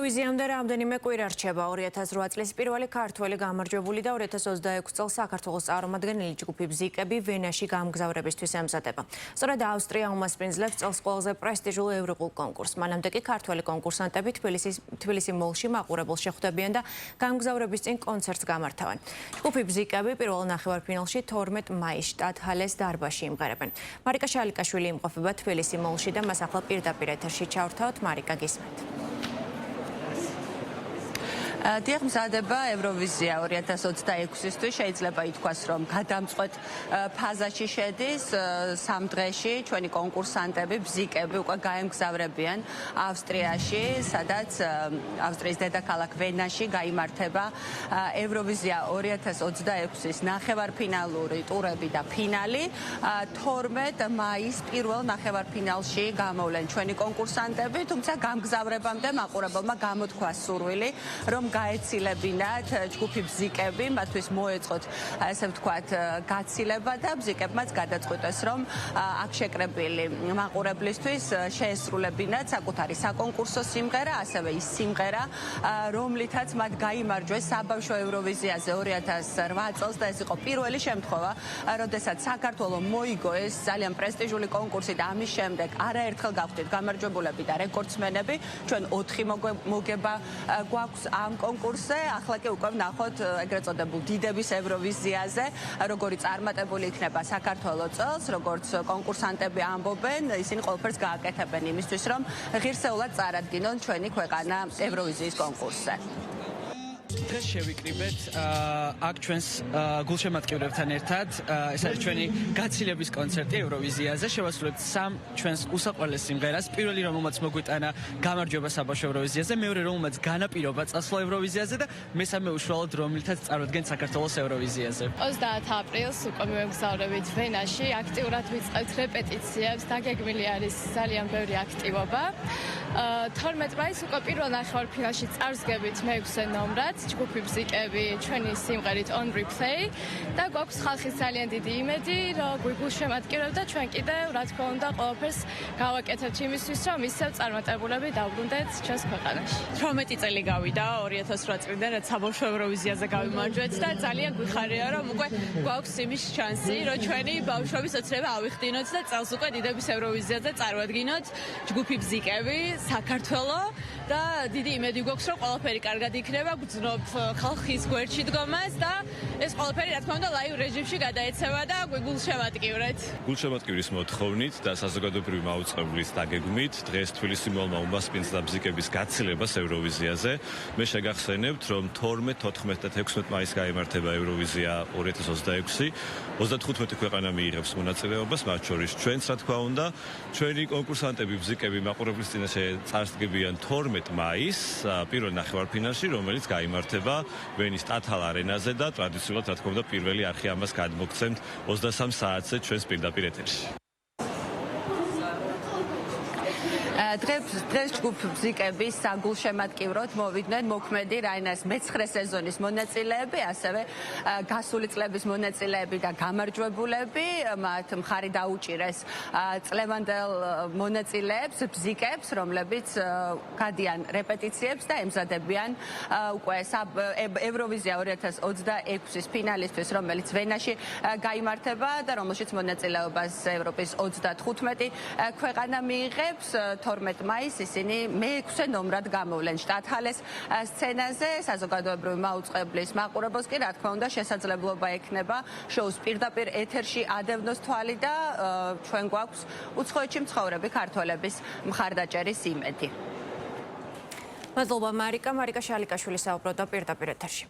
ევროვიზიამდე რამდენიმე კვირა რჩება 2008 წლის პირველი ქართველი გამარჯვებული და 2026 წელს საქართველოს წარმომადგენელი ჯგუფი ბზიკები ვენაში გამგზავრებისთვის ემზადება. სწორედ ავსტრია უმასპინძლებს წელს ყველაზე პრესტიჟულ ევროპულ კონკურსს. მანამდე კი ქართველი კონკურსანტები თბილისი მოლში მაყურებელს შეხვდებიან და გამგზავრების წინ კონცერტს გამართავენ. ჯგუფი ბზიკები პირველ ნახევარფინალში 12 მაისს შტატჰალეს დარბაზში იმღერებენ. მარიკა შალიკაშვილი იმყოფება თბილისი მოლში და მას ახლა პირდაპირ ეთერში ჩავრთავთ. მარიკა, გისმენთ. დიახ, მზადება ევროვიზია 2026-ისთვის შეიძლება ითქვას, რომ გადამწყვეტ ფაზაში შედის. 3 დღეში ჩვენი კონკურსანტები, ბზიკები უკვე გაემგზავრებიან ავსტრიაში, სადაც ავსტრიის დედაქალაქ ვენაში გაიმართება ევროვიზია 2026-ის ნახევარფინალური ტურები და ფინალი. 12 მაისს პირველ ნახევარფინალში გამოვლენ ჩვენი კონკურსანტები, თუმცა გამგზავრებამდე მაყურებელმა გამოთქვა სურვილი, რომ გაეცილებინათ ჯგუფი ბზიკები, მათთვის მოეწყოთ, ესე ვთქვათ, გაცილება და ბზიკებმაც გადაწყვიტეს, რომ აქ შეკრებილი მაყურებლისთვის შეესრულებინათ საკუთარი საკონკურსო სიმღერა, ასევე ის სიმღერა, რომლითაც მათ გაიმარჯვეს საბავშვო ევროვიზიაზე 2008 წელს და ეს იყო პირველი შემთხვევა, როდესაც საქართველო მოიგო ეს ძალიან პრესტიჟული კონკურსი და ამის შემდეგ არაერთხელ გავხდით გამარჯვებულები და რეკორდსმენები. ჩვენ 4 მოგება გვაქვს ამ კონკურსზე, ახლა კი უკვე ვნახოთ ეგრეთ წოდებულ დიდების ევროვიზიაზე, როგორი წარმატებული იქნება საქართველო წელს, როგორც კონკურსანტები ამბობენ, ისინი ყველაფერს გააკეთებენ იმისთვის, რომ ღირსეულად წარადგინონ ჩვენი ქვეყანა ევროვიზიის კონკურსზე. დღეს შევიკრიბეთ აქ ჩვენს გულშემატკივრებთან ერთად. ეს არის ჩვენი გაცილების კონცერტი ევროვიზიაზე. შევასრულებთ 3 ჩვენს უსაყვარლეს სიმღერას. პირველი, რომელმაც მოგვიტანა გამარჯვება საბავშვო ევროვიზიაზე, მეორე, რომელმაც განაპირობა წასვლა ევროვიზიაზე და მესამე უშუალოდ, რომლითაც წარუდგენთ საქართველოს ევროვიზიაზე. 30 აპრილს უკვე მივემგზავრებით ვენაში, აქტიურად ვიწყებთ რეპეტიციებს, დაგეგმილი არის ძალიან ბევრი აქტივობა. 12 მაისს უკვე პირველ ნახევარფინალში წარსდგებით მე-6 ნომრად. ჯგუფი ბზიკები ჩვენი სიმღერით On Replay და გვაქვს ხალხის ძალიან დიდი იმედი, რომ გულშემატკივრებთ და ჩვენ კიდევ რა თქმა უნდა ყველაფერს გავაკეთებთ იმისთვის, რომ ისევ წარმატებულები დავბრუნდეთ ჩვენს ქვეყანაში. 18 წელი გავიდა 2008 წლიდან, რაც საბავშვო ევროვიზიაზე გავიმარჯვეთ და ძალიან გვიხარია, რომ უკვე გვაქვს იმის შანსი, რომ ჩვენი ბავშვების ოცნება ავიხდინოთ და წელს უკვე დიდების ევროვიზიაზე წარვადგინოთ ჯგუფი ბზიკები, საქართველო და დიდი იმედი გვაქვს, რომ ყველაფერი კარგად იქნება. გძნობ ხალხის გვერდში დგომას და ეს ყველაფერი რა თქმა უნდა ლაივ რეჟიმში გადაეცემა და გულშემატკივრეთ. გულშემატკივრის მოთხოვნით და საზოგადოებრივი მაუწყებლის დაგეგმით დღეს თბილისი მოლმა უმასპინძლა ბზიკების გაცილებას ევროვიზიაზე. მე შეგახსენებთ, რომ 12, 14 და 16 მაისს გაიმართება ევროვიზია 2026. 35 ქვეყანა მიიღებს მონაწილეობას, მათ შორის ჩვენც რა თქმა უნდა. ჩვენი კონკურსანტები ბზიკები მაყურებლის წინაშე წარსდგებიან 12 მაისს პირველ ნახევარფინალში, რომელიც გაიმართება ვენის შტატჰალ არენაზე და ტრადიციულად რა თქმა უნდა პირველი არხი ამას გადმოგცემთ 23 საათზე ჩვენს პირდაპირ ეთერში. დღეს ჯგუფ ბზიკები საგულშემატკივროდ მოვიდნენ მოქმედი რაინას მე-9 სეზონის მონაწილეები, ასევე გასული წლების მონაწილეები და გამარჯვებულები. მათ მხარი დაუჭირეს წლევანდელ მონაწილეებს, ბზიკებს, რომლებიც გადიან რეპეტიციებს და ემზადებიან უკვე ევროვიზია 2026-ის ფინალისთვის, რომელიც ვენაში გაიმართება და რომელშიც მონაწილეობას ევროპის 35 ქვეყანა მიიღებს. 12 მაისს ისინი მე-6 ნომრად გამოვლენ შტატჰალეს სცენაზე. საზოგადოებრივი მაუწყებლის მაყურებელს კი რა თქმა უნდა შესაძლებლობა ექნება შოუს პირდაპირ ეთერში ადევნოს თვალი და ჩვენ გვაქვს უცხოეთში მცხოვრები ქართველების მხარდაჭერის იმედი. მადლობა მარიკა შალიკაშვილი საუბრობდა პირდაპირ ეთერში.